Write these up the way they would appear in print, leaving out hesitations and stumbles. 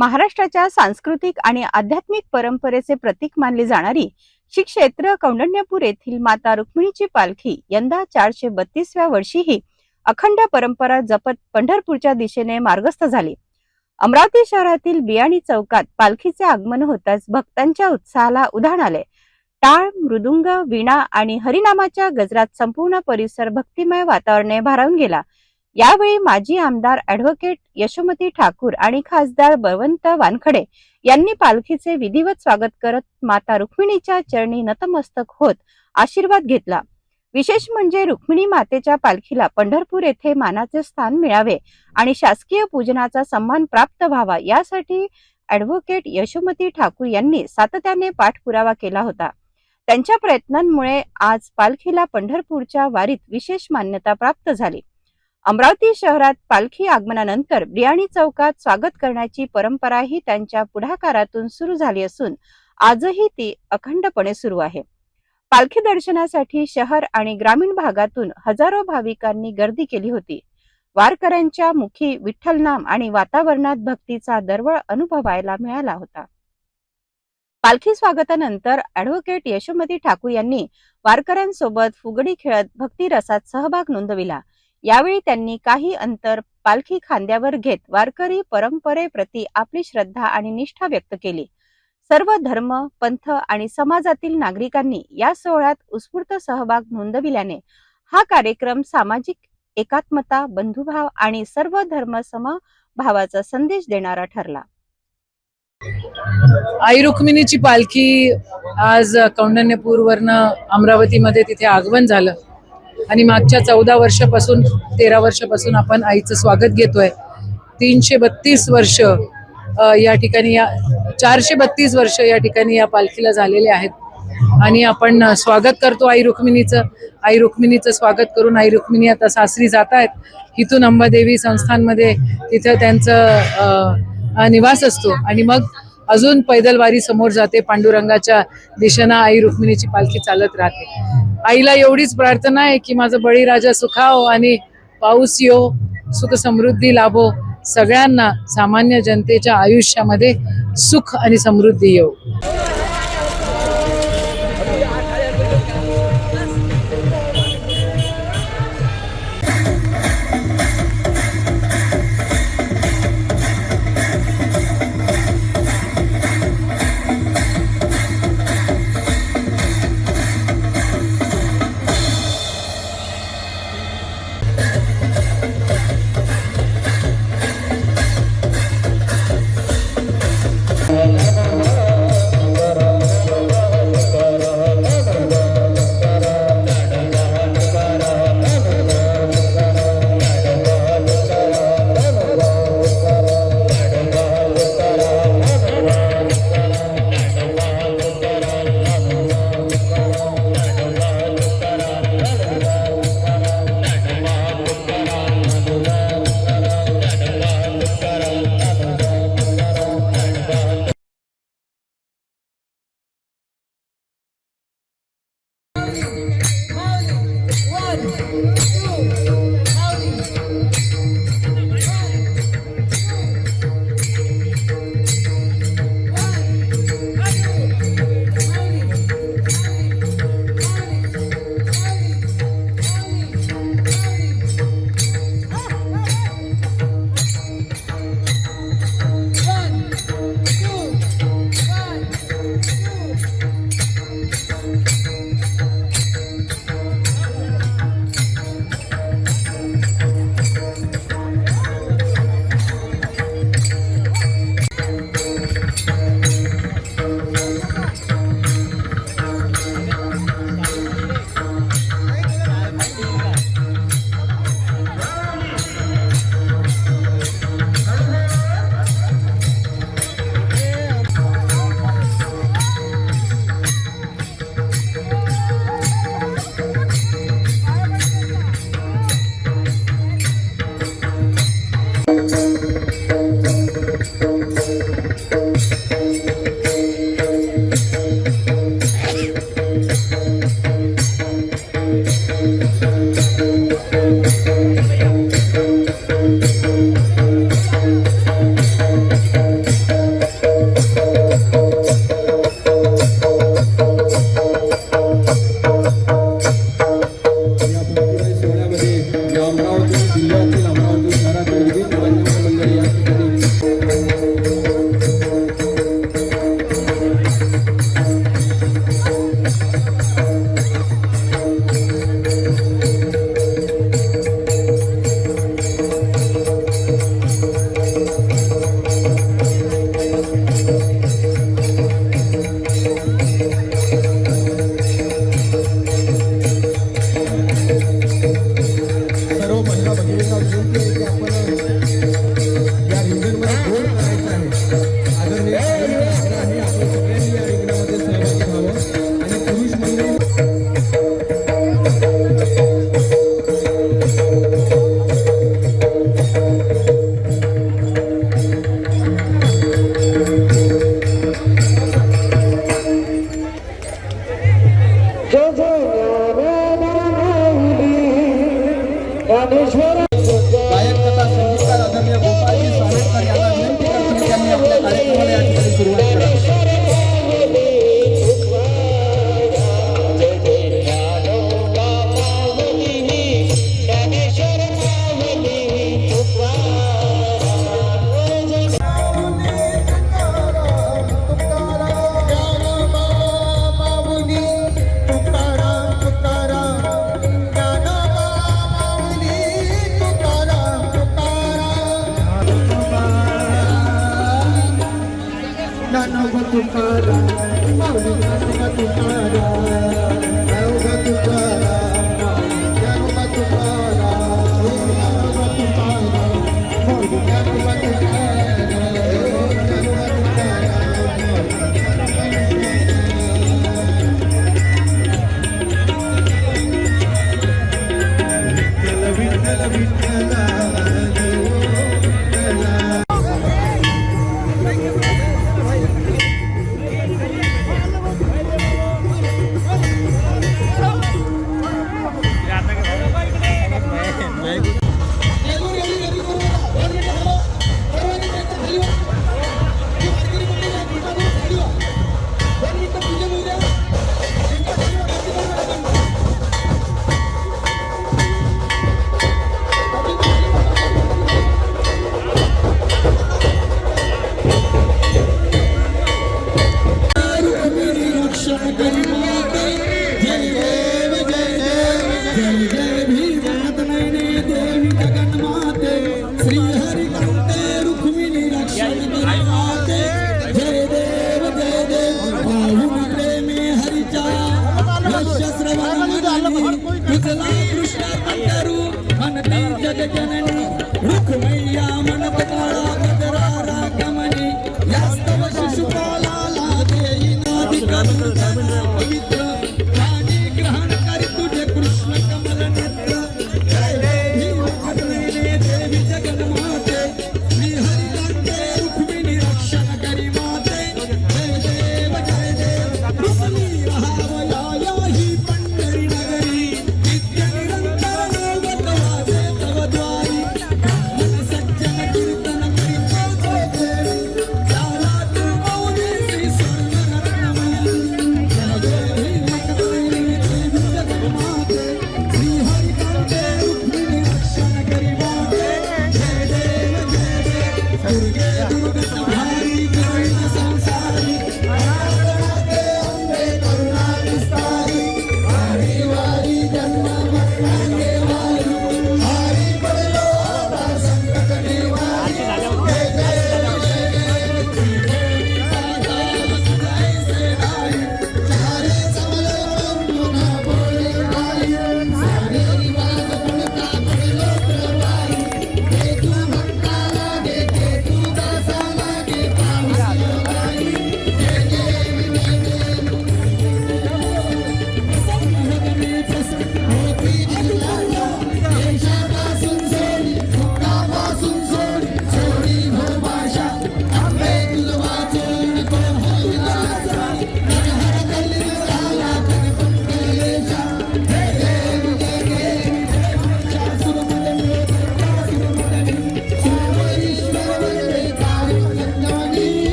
महाराष्ट्राच्या सांस्कृतिक आणि आध्यात्मिक परंपरेचे प्रतीक मानली जाणारी श्री क्षेत्र कौंडण्यपूर येथील माता रुक्मिणीची पालखी यंदा 432व्या वर्षीही अखंड परंपरा जपत पंढरपूरच्या दिशेने मार्गस्थ झाली। अमरावती शहरातील बियाणी चौकात पालखीचे आगमन होताच भक्तांच्या उत्साहाला उधाण आले। टाळ, मृदुंग, वीणा आणि हरिनामाच्या गजरात संपूर्ण परिसर भक्तिमय वातावरणाने भारावून गेला। यावेळी माजी आमदार ॲडव्होकेट यशोमती ठाकूर आणि खासदार बळवंत वानखडे यांनी पालखीचे विधिवत स्वागत करत माता रुक्मिणीच्या चरणी नतमस्तक होत आशीर्वाद घेतला। विशेष म्हणजे रुक्मिणी मातेच्या पालखीला पंढरपूर येथे मानाचे स्थान मिळावे आणि शासकीय पूजनाचा सन्मान प्राप्त व्हावा यासाठी ॲडव्होकेट यशोमती ठाकूर यांनी सातत्याने पाठपुरावा केला होता। त्यांच्या प्रयत्नांमुळे आज पालखीला पंढरपूरच्या वारीत विशेष मान्यता प्राप्त झाली। अमरावती शहरात पालखी आगमनानंतर बियाणी चौकात स्वागत करण्याची परंपराही त्यांच्या पुढाकारातून सुरू झाली असून आजही ती अखंडपणे सुरू आहे। पालखी दर्शनासाठी शहर आणि ग्रामीण भागातून हजारो भाविकांनी गर्दी केली होती। वारकऱ्यांच्या मुखी विठ्ठलनाम आणि वातावरणात भक्तीचा दरवळ अनुभवायला मिळाला होता। पालखी स्वागतानंतर ॲडव्होकेट यशोमती ठाकूर यांनी वारकऱ्यांसोबत फुगडी खेळत भक्ती रसात सहभाग नोंदविला। यावेळी त्यांनी काही अंतर पालखी खांद्यावर घेत वारकरी परंपरेप्रती आपली श्रद्धा आणि निष्ठा व्यक्त केली। सर्व धर्म, पंथ आणि समाजातील नागरिकांनी या सोहळ्यात उत्स्फूर्त सहभाग नोंदविल्याने हा कार्यक्रम सामाजिक एकात्मता, बंधुभाव आणि सर्व धर्म समभावाचा संदेश देणारा ठरला। आई रुक्मिणीची पालखी आज कौंडण्यपूरवरनं अमरावतीमध्ये तिथे आगमन झालं आणि मागच्या 14 वर्षापासून 13 वर्षापासून आपण आईचं स्वागत घेतोय। 332 वर्ष या ठिकाणी 432 वर्ष या ठिकाणी या पालखीला झालेले आहेत आणि आपण स्वागत करतो आई रुक्मिणीचं। आई रुक्मिणीचं स्वागत करून आई रुक्मिणी आता सासरी जात आहेत। इथून अंबादेवी संस्थानमध्ये तिथं त्यांचं निवास असतो आणि मग अजून पैदल वारी समोर जाते। पांडुरंगाच्या दिशेनं आई रुक्मिणीची पालखी चालत राहते। आईला एवढीच प्रार्थना आहे की माझं बळीराजा सुखाव आणि पाऊस येऊ, सुख समृद्धी लाभो, सगळ्यांना सामान्य जनतेच्या आयुष्यामध्ये सुख आणि समृद्धी येऊ। मंडळी या ठिकाणी सर्व महिला भगिनींना विनंती आहे की आपण या रिंगणमध्ये गोल करायचं आहे. आदरणीय आहे आपण सगळ्यांनी या रिंगणामध्ये सहभागी व्हावं आणि पुरुष मंडळी गायक तथा संगीतकार आदरणीय गोपाळजी सावरकर यांना विनंती करतो की त्यांनी आपल्या कार्यक्रमाला या ठिकाणी सुरुवात करावी.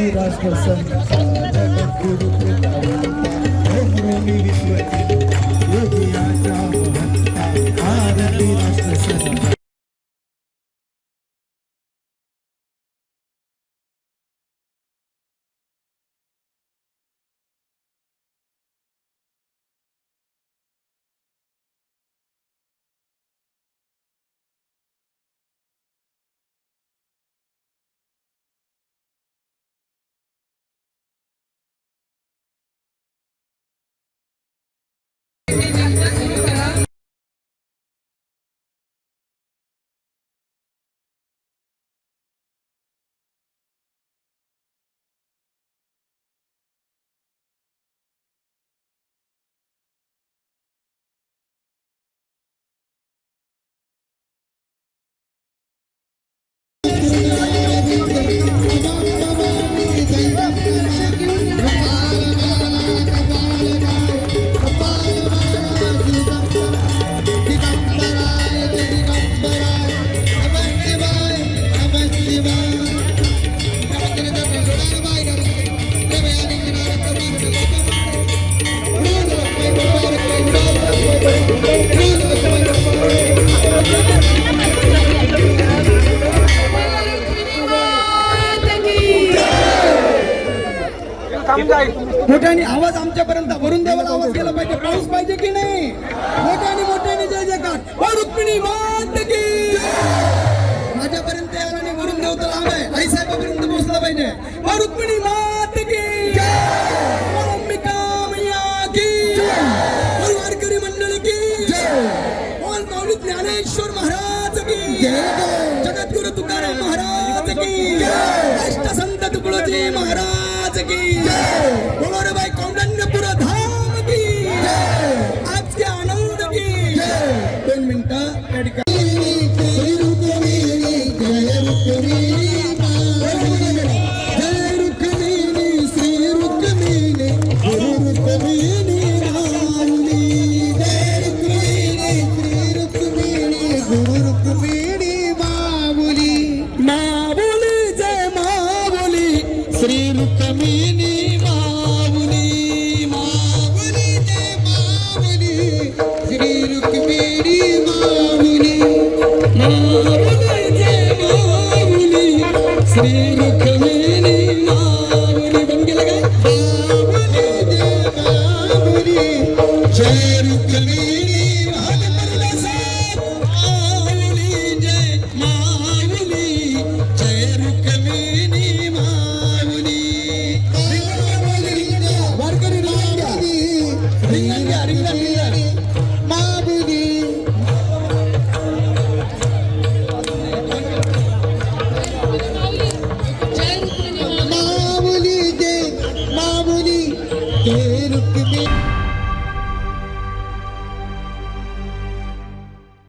भारती राष्ट्रसंत विश्वची योगियाच्या महत्ता भारती राष्ट्रसंत मोठ्याने आवाज आमच्यापर्यंत वरून देवाला आवाज गेला पाहिजे. पाऊस पाहिजे की नाही? मोठ्याने जय जयकार. रुक्मिणी मात की. माझ्यापर्यंत यायला आणि वरून देव तर लांब आहे. आई साहेबापर्यंत पोहोचला पाहिजे. रुक्मिणी मात की. अंबिका मैया की. वारकरी मंडळी की. माऊली ज्ञानेश्वर महाराज की. जगद्गुरु तुकाराम महाराज की. अष्टसंत तुकडोजी महाराज की. बोलो रे भाई कौंडण्यपुर धाम की. आज के आनंद की. 2 मिनिटं त्या ठिकाणी जय रुक्मिणी श्री रुक्मिणी गुरु रुक्मिणी माऊली. जय रुक्मिणी श्री रुक्मिणी गुरु रुक्मिणी माऊली. माऊली जय माऊली श्री रुक्मिणी माऊली. माऊली जय माऊली श्री रुक्मिणी माऊली. माऊली जय माऊली श्री